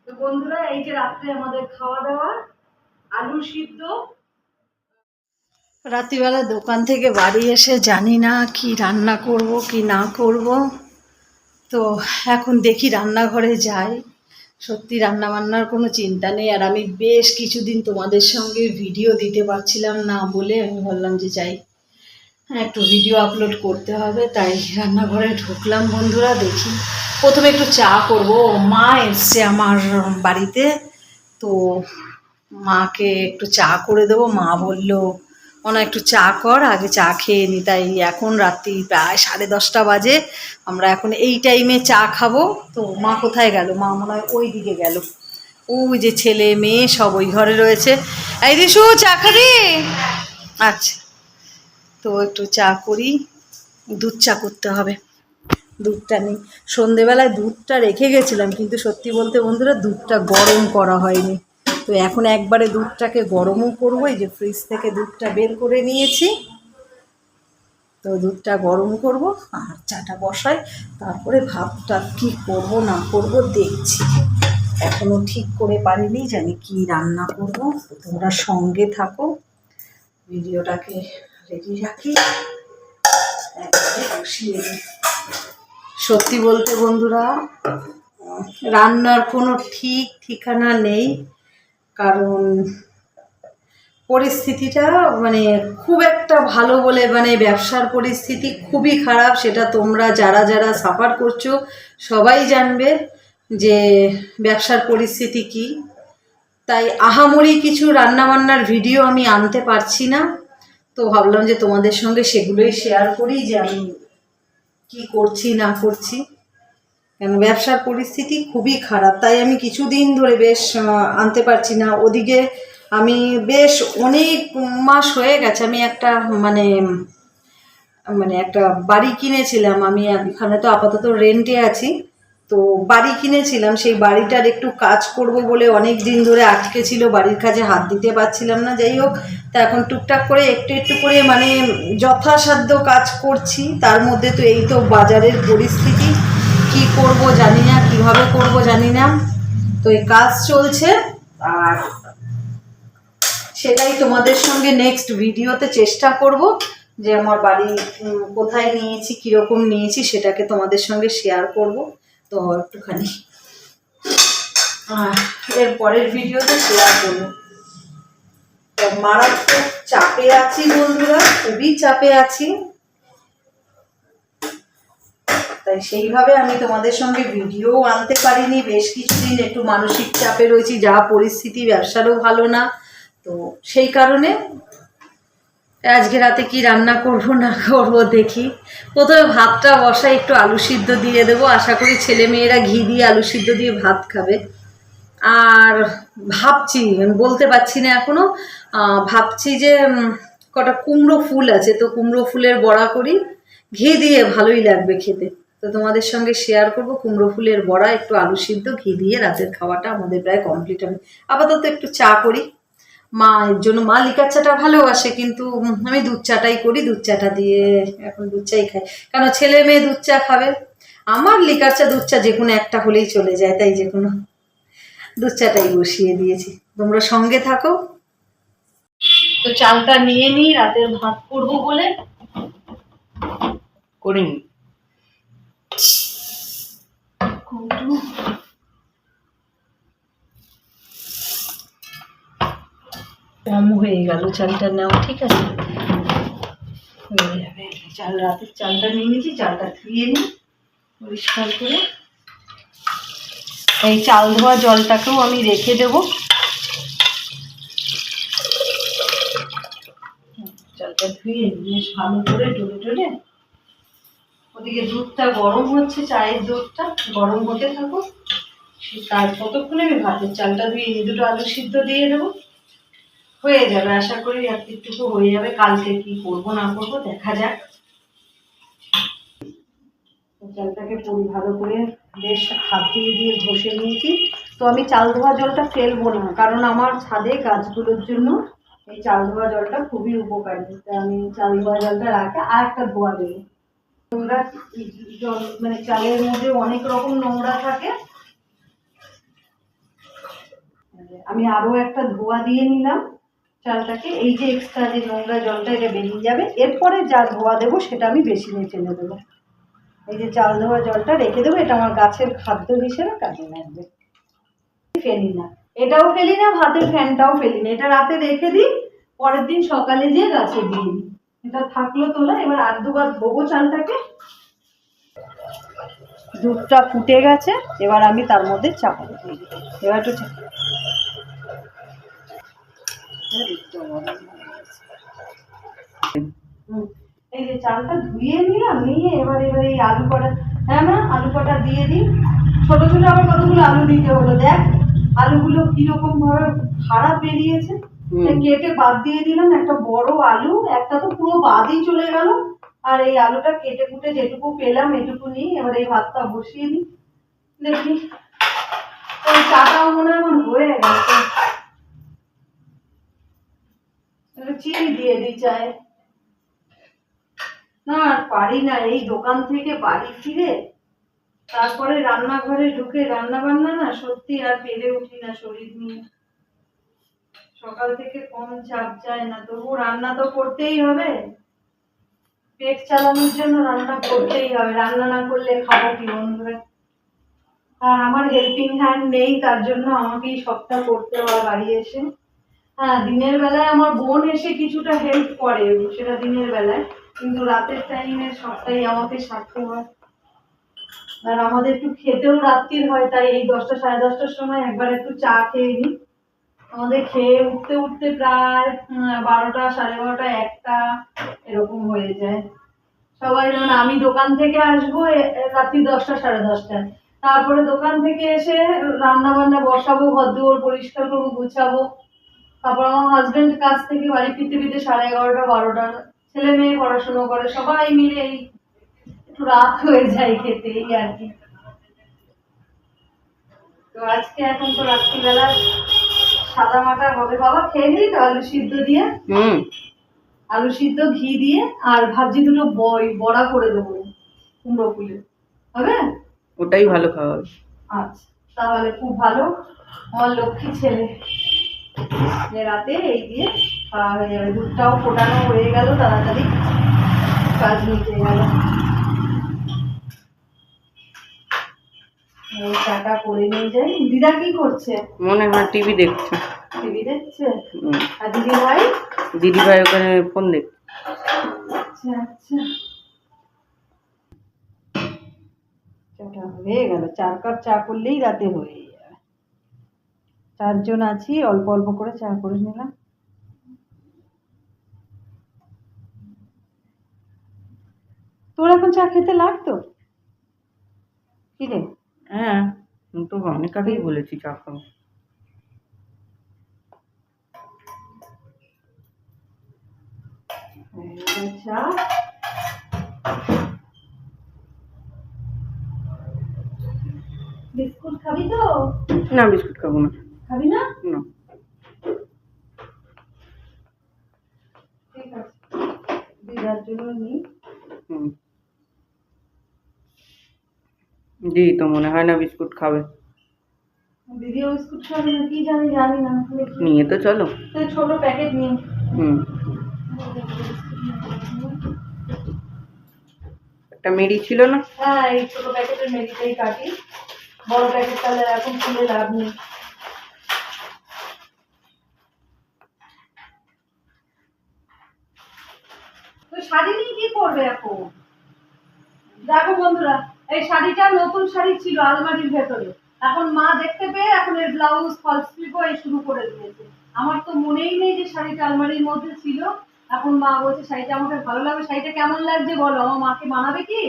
তো বন্ধুরা, এই যে রাত্রে আমাদের খাওয়া দাওয়া আলু সিদ্ধ। রাত্রিবেলা দোকান থেকে বাড়ি এসে জানি না কি রান্না করব কি না করব। তো এখন দেখি রান্নাঘরে যাই। সত্যি রান্না বান্নার কোনো চিন্তা নেই, আর আমি বেশ কিছুদিন তোমাদের সঙ্গে ভিডিও দিতে পারছিলাম না বলে আমি ভাবলাম যে যাই, হ্যাঁ একটু ভিডিও আপলোড করতে হবে, তাই রান্নাঘরে ঢুকলাম। বন্ধুরা দেখি, প্রথমে একটু চা করব। মা এসছে আমার বাড়িতে, তো মাকে একটু চা করে দেবো। মা বলল ওনা একটু চা কর, আগে চা খেয়ে নি। তাই এখন রাত্রি প্রায় 10:30 বাজে, আমরা এখন এই টাইমে চা খাবো। তো মা কোথায় গেল? মা মনে হয় ওই দিকে গেল। ওই যে ছেলে মেয়ে সব ওই ঘরে রয়েছে। এই দিশু, চা খাবি? আচ্ছা, তো একটু চা করি। দুধ চা করতে হবে, দুধটা নেই। সন্ধেবেলায় দুধটা রেখে গেছিলাম, কিন্তু সত্যি বলতে বন্ধুরা দুধটা গরম করা হয়নি। তো এখন একবারে দুধটাকে গরমও করবো। এই যে ফ্রিজ থেকে দুধটা বের করে নিয়েছি, তো দুধটা গরম করব আর চাটা বসাই। তারপরে ভাতটা কি করব না করব দেখছি, এখনো ঠিক করে পারিনি, জানি কি রান্না করব। তোমরা সঙ্গে থাকো, ভিডিওটাকে রেডি রাখি, একবারে বসিয়ে দিই। সত্যি বলতে বন্ধুরা, রান্নার কোনো ঠিক ঠিকানা নেই, কারণ পরিস্থিতিটা মানে খুব একটা ভালো বলে, মানে ব্যবসার পরিস্থিতি খুবই খারাপ। সেটা তোমরা যারা যারা সাফার করছো সবাই জানবে যে ব্যবসার পরিস্থিতি কি। তাই আহামরি কিছু রান্নাবান্নার ভিডিও আমি আনতে পারছি না। তো ভাবলাম যে তোমাদের সঙ্গে সেগুলোই শেয়ার করি, যে আমি কি করছি না করছি। কেন ব্যবসার পরিস্থিতি খুবই খারাপ, তাই আমি কিছুদিন ধরে বেশ আনতে পারছি না। ওদিকে আমি বেশ অনেক মাস হয়ে গেছে, আমি একটা মানে মানে একটা বাড়ি কিনেছিলাম। আমি এখানে তো আপাতত রেন্টে আছি, তো বাড়ি কিনেছিলাম। সেই বাড়িটার একটু কাজ করব বলে অনেক দিন ধরে আটকে ছিল, বাড়ির কাজে হাত দিতে পারছিলাম না। যাই হোক, তা এখন টুকটাক করে একটু একটু করে মানে যথাসাধ্য কাজ করছি। তার মধ্যে তো এই তো বাজারের পরিস্থিতি, কি করব জানি না, কিভাবে করব জানি না। তো এই কাজ চলছে, আর সেটাই তোমাদের সঙ্গে নেক্সট ভিডিওতে চেষ্টা করব যে আমার বাড়ি কোথায় নিয়েছি, কীরকম নিয়েছি, সেটাকে তোমাদের সঙ্গে শেয়ার করব। তো একটুখানি এর পরের ভিডিওতে শেয়ার করব। তো মারাত্মক চাপে আছি বন্ধুরা, খুবই চাপে আছি। তাই সেইভাবে আমি তোমাদের সঙ্গে ভিডিও আনতে পারিনি বেশ কিছুদিন, একটু মানসিক চাপে রয়েছি, যা পরিস্থিতি ব্যবসারও ভালো না। তো সেই কারণে আজকে রাতে কি রান্না করব না করব দেখি। প্রথমে ভাতটা বসাই, একটু আলু সিদ্ধ দিয়ে দেবো, আশা করি ছেলে মেয়েরা ঘি দিয়ে আলু সিদ্ধ দিয়ে ভাত খাবে। আর ভাবছি, আমি বলতে পারছি না এখনো, ভাবছি যে কটা কুমড়ো ফুল আছে, তো কুমড়ো ফুলের বড়া করি, ঘি দিয়ে ভালোই লাগবে খেতে। তো তোমাদের সঙ্গে শেয়ার করব কুমড়ো ফুলের বড়া, একটু আলু সিদ্ধ, ঘি দিয়ে। রাতের খাওয়াটা আমাদের প্রায় কমপ্লিট হবে। আপাতত একটু চা করি। মা এর জন্য, মা লিকার চাটা ভালোবাসে, কিন্তু আমি দুধ চাটাই করি। দুধ চাটা দিয়ে এখন দুধ চাই খাই, কারণ ছেলে মেয়ে দুধ চা খাবে। আমার লিকার চা দুধ চা যে কোনো একটা হলেই চলে যায়, তাই যে কোনো দুধ চাটাই বসিয়ে দিয়েছি। তোমরা সঙ্গে থাকো। তো চালটা নিয়ে নিই, রাতের ভাত করবো বলে করিনি। কম হয়ে গেল চালটা নেওয়া, ঠিক আছে হয়ে যাবে। চাল, রাতের চালটা নিয়ে নিয়েছি, চালটা ধুয়ে নিই পরিষ্কার করে। এই চাল ধোয়া জলটাকেও আমি রেখে দেব। চালটা ধুয়ে বেশ ভালো করে টলে টলে। ওদিকে দুধটা গরম হচ্ছে, চায়ের দুধটা গরম হতে থাকুক। তার ততক্ষণে আমি ভাতের চালটা ধুয়ে দুটো আলু সিদ্ধ দিয়ে দেবো, হয়ে যাবে। আশা করি একটুকু হয়ে যাবে। কালকে কি করবো না করবো দেখা যাক। চালটাকে ভালো করে বেশ হাত দিয়ে দিয়ে ঘষে নিয়েছি। তো আমি চাল ধোয়া জলটা ফেলবো না, কারণ আমার ছাদে গাছগুলোর জন্য এই চাল ধোয়া জলটা খুবই উপকারী। তাই আমি চাল ধোয়া জলটা রাখে আর একটা ধোয়া দেবো। নোংরা জল, মানে চালের মধ্যে অনেক রকম নোংরা থাকে, আমি আরো একটা ধোয়া দিয়ে নিলাম চালটাকে। এই যে এক্সট্রা যে নোংরা জলটা এটা বেরিয়ে যাবে, এরপরে যা ধোয়া দেবো সেটা আমি বেসিনে ফেলে দেবো। এই যে চাল ধোয়া জলটা রেখে দেবো, এটা আমার গাছের খাদ্য হিসেবে কাজে লাগবে। ফেলি না, এটাও ফেলি না, ভাতের ফ্যানটাও ফেলি না, এটা রাতে রেখে দিই, পরের দিন সকালে যেয়ে গাছে দিয়ে দিই। এটা থাকলো তোলা। এবার আর দুবার ধোবো চালটাকে। দুধটা ফুটে গেছে, এবার আমি তার মধ্যে চাপা দিয়ে দিই। এবার একটু এই যে চালটা ধুয়ে নিলাম, নিয়ে এবার এই আলু কটা, হ্যাঁ না আলু কটা দিয়ে দিই। ছোট ছোট আবার কতগুলো আলু দিতে হলো, দেখ আলুগুলো কিরকম ভাবে খারাপ বেরিয়েছে। কেটে বাদ দিয়ে দিলাম একটা বড় আলু, একটা তো পুরো বাদই চলে গেল। আর এই আলুটা কেটে কুটে যেটুকু পেলাম এটুকু নিই। এবার এই ভাতটা বসিয়ে দিই। দেখি ওই চাটাও মনে হয় আমার হয়ে গেছে। চিনি দিয়ে দিই চায়। না আর পারি না, এই দোকান থেকে বাড়ি ফিরে তারপরে রান্নাঘরে ঢুকে রান্না বান্না না সত্যি আর পেরে উঠি না শরীর নিয়ে। সকাল থেকে কম চাপ যায় না, তবু রান্না তো করতেই হবে, পেট চালানোর জন্য রান্না করতেই হবে। রান্না না করলে খাবো কি বন্ধুরা? আর আমার হেল্পিং হ্যান্ড নেই, তার জন্য আমাকেই সবটা করতে হয় বাড়ি এসে। হ্যাঁ দিনের বেলায় আমার বোন এসে কিছুটা হেল্প করে, সেটা দিনের বেলায়, কিন্তু রাতের টাইমে সবটাই আমাকে সারতে হয়। আর আমাদের একটু খেতেও রাত্রির হয়, তাই এই 10টা সাড়ে 10টার সময় একবার একটু চা খেয়ে নিই। আমাদের খেয়ে উঠতে উঠতে প্রায় 12টা সাড়ে 12টা 1টা এরকম হয়ে যায়। সবাই যেমন আমি দোকান থেকে আসবো রাত্রি 10টা সাড়ে 10টায়, তারপরে দোকান থেকে এসে রান্না বান্না বসাবো, ঘর দুয়ার পরিষ্কার করবো, গুছাবো। তারপর আমার হাজবেন্ড কাজ থেকে বাড়ি ফিরতে ফিরতে 11:30 12টা, ছেলে মেয়ে পড়াশোনা করে, সবাই মিলে একটু রাত হয়ে যায় খেতে, এই আর কি। তো আজকে এখন তো রাত্রিবেলা সাদা মাটা হবে। বাবা খেয়ে নিই তো আলু সিদ্ধ দিয়ে, আলু সিদ্ধ ঘি দিয়ে, আর ভাবছি দুটো বড়া করে দেবো কুমড়ো ফুলে, হবে? ওটাই ভালো খাওয়া। আচ্ছা তাহলে খুব ভালো, আমার লক্ষ্মী ছেলে। রাতে এই দিয়ে খাওয়া হয়ে যাবে। দুধটাও ফোটানো হয়ে গেল, তাড়াতাড়ি কাজ মিটে গেল। চাটা করে নিয়ে যাই। দিদা কি করছে? মনে হয় টিভি দেখছে। টিভি দেখছে? আর দিদি ভাই? দিদি ভাই ওখানে ফোন দেখছে। আচ্ছা আচ্ছা, চাটা হয়ে গেল। 4 কাপ চা করলেই রাতে হয়ে যাবে। 4 জন আছি, অল্প অল্প করে চা করে নিলাম। তোর এখন চা খেতে লাগতো কি রে? হ্যাঁ তো অনেক আগেই বলেছি চা খাবো। চা বিস্কুট খাবি তো? না বিস্কুট খাবো না। খাবি না? না। ঠিক আছে, দিদার জন্য নিই। জি তো মনে হয় না বিস্কুট খাবে। দিদিও বিস্কুট খাবে না কি জানি, জানি না। নিয়ে তো চলো। ছোট প্যাকেট নিয়ে। একটা মেরি ছিল না? হ্যাঁ এই ছোট প্যাকেটের মেরিটাই কাটি, বড় প্যাকেট তাহলে এখন খুলে লাভ নেই। তো শাড়ি নিয়ে কি করবে এখন? দেখো বন্ধুরা, এই শাড়িটা নতুন শাড়ি ছিল আলমারির ভেতরে, এখন মা দেখতে পেয়ে এখন এর ব্লাউজ ফলস স্লিভও এই শুরু করে দিয়েছে। আমার তো মনেই নেই যে শাড়িটা আলমারির মধ্যে ছিল। এখন মা বলছে শাড়িটা আমাকে ভালো লাগবে। শাড়িটা কেমন লাগছে বলো, আমার মাকে মানাবে কি?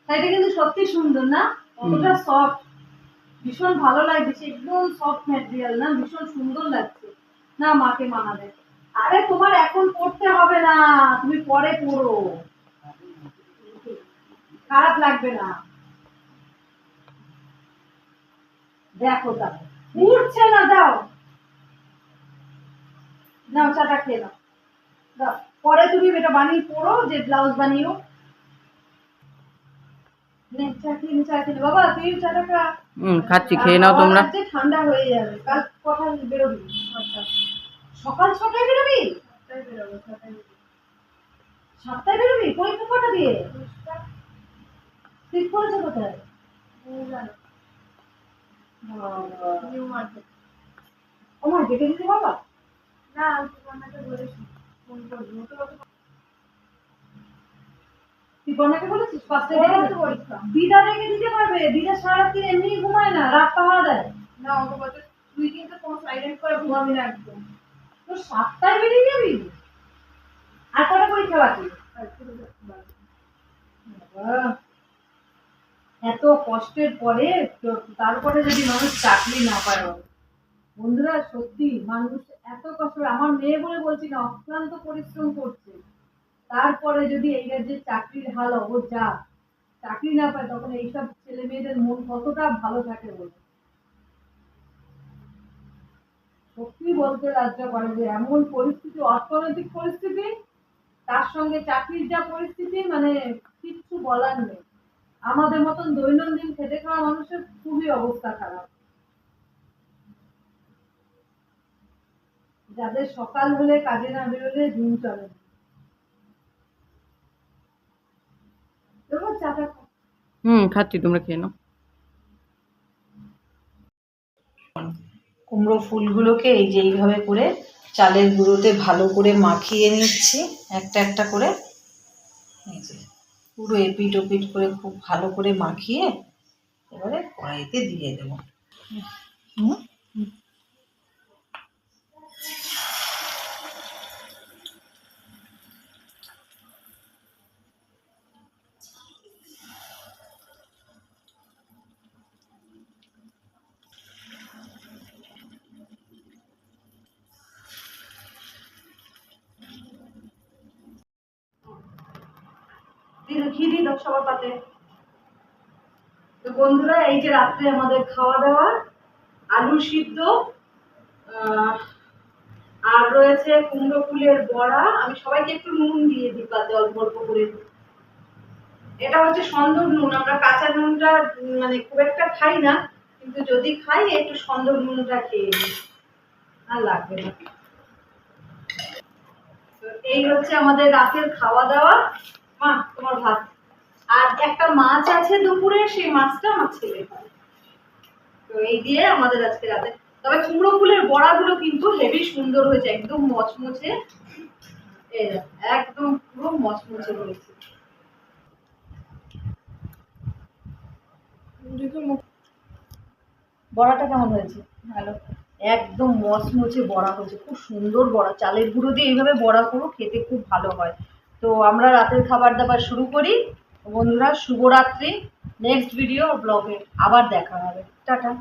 শাড়িটা কিন্তু সত্যি সুন্দর না? কতটা সফট, ভীষণ ভালো লাগছে, একদম সফট ম্যাটেরিয়াল না, ভীষণ সুন্দর লাগছে। না মাকে মানাবে। আরে তোমার এখন পড়তে হবে না, তুমি পরে পড়ো, খারাপ লাগবে না। দেখো তাহলে উঠছে না, দাও নাও চাটা খেয়ে নাও, পরে তুমি এটা বানিয়ে পড়ো, যে ব্লাউজ বানিও। নে, চা খেয়ে চা খেয়ে বাবা, তুই চাটা খা। খাচ্ছি, খেয়ে নাও তোমরা। আজকে ঠান্ডা হয়ে যাবে, কাল কখন বেরোবি? আচ্ছা, সকাল 6টায় বেরোবি? 7টায় বেরোবো, 7টায় বেরোবি? পরীক্ষা কটা দিয়ে? ঠিক করেছো কোথায়? New market. ও মা, ডেকে দিতে বাবা? না, সুপর্ণাকে বলেছি ফোন করবো। সুপর্ণাকে বলেছিস? 5টায় ডেকে পরীক্ষা। দিদা ডেকে দিতে পারবে, দিদা সারাদিন এমনি ঘুমায় না, রাত পাহারা দেয়। না, ওকে বলতে তুই কিন্তু ফোন সাইলেন্ট করে ঘুমাবি না একদম। তো 7টায় বেরিয়ে যাবি? আর কটা পরীক্ষা বাকি? বাবা, এত কষ্টের পরে তারপরে যদি মানুষ চাকরি না পায়। বন্ধুরা, সত্যি মানুষ এত কষ্ট, আমার মেয়ে বলে বলছি না, অক্লান্ত পরিশ্রম করছে, তারপরে যদি এই যে চাকরির হাল অবস্থা, চাকরি না পায়, তখন এইসব ছেলে মেয়েদের মন কতটা ভালো থাকে বলে সত্যি বলতে লজ্জা করে যে এমন পরিস্থিতি, অর্থনৈতিক পরিস্থিতি, তার সঙ্গে চাকরির যা পরিস্থিতি, মানে কিচ্ছু বলার নেই। আমাদের মতন দৈনন্দিন খেটে খাওয়া মানুষের খুবই অবস্থা খারাপ, যাদের সকাল হলে কাজে না বেরোলে দিন চলে না। এবার চাটা খাও। খাচ্ছি, তোমরা খেয়ে নাও। কুমড়ো ফুলগুলোকে এই যে এইভাবে করে চালের গুঁড়োতে ভালো করে মাখিয়ে নিচ্ছি, একটা একটা করে। এই যে পুরো এপিট ওপিট করে খুব ভালো করে মাখিয়ে এবারে কড়াইতে দিয়ে দেবো। হুম, ঘি দিয়ে দাও সবার পাতে। তো বন্ধুরা, এই যে রাত্রে আমাদের খাওয়া দাওয়া, আলু সিদ্ধ, আহ, আর রয়েছে কুমড়ো ফুলের বড়া। আমি সবাইকে একটু নুন দিয়ে দিই পাতে, অল্প অল্প করে। এটা হচ্ছে সন্দক নুন, আমরা কাঁচা নুনটা মানে খুব একটা খাই না, কিন্তু যদি খাই একটু সন্দক নুনটা খেয়ে নিই, আর লাগবে না। তো এই হচ্ছে আমাদের রাতের খাওয়া দাওয়া। মা, তোমার ভাত। আর একটা মাছ আছে দুপুরে, সেই মাছটা আমার ছেলে খায়। তো এই দিয়ে আমাদের আজকে রাতে। তবে কুমড়ো ফুলের বড়াগুলো কিন্তু হেভি সুন্দর হয়েছে, একদম মচমচে। এই দেখো, একদম পুরো মচমচে হয়েছে। বড়াটা কেমন হয়েছে? ভালো, একদম মচমচে বড়া হয়েছে, খুব সুন্দর বড়া। চালের গুঁড়ো দিয়ে এইভাবে বড়া করো, খেতে খুব ভালো হয়। তো আমরা রাতের খাবার দাবার শুরু করি। বন্ধুরা, শুভরাত্রি। নেক্সট ভিডিও ব্লগে আবার দেখা হবে। টাটা।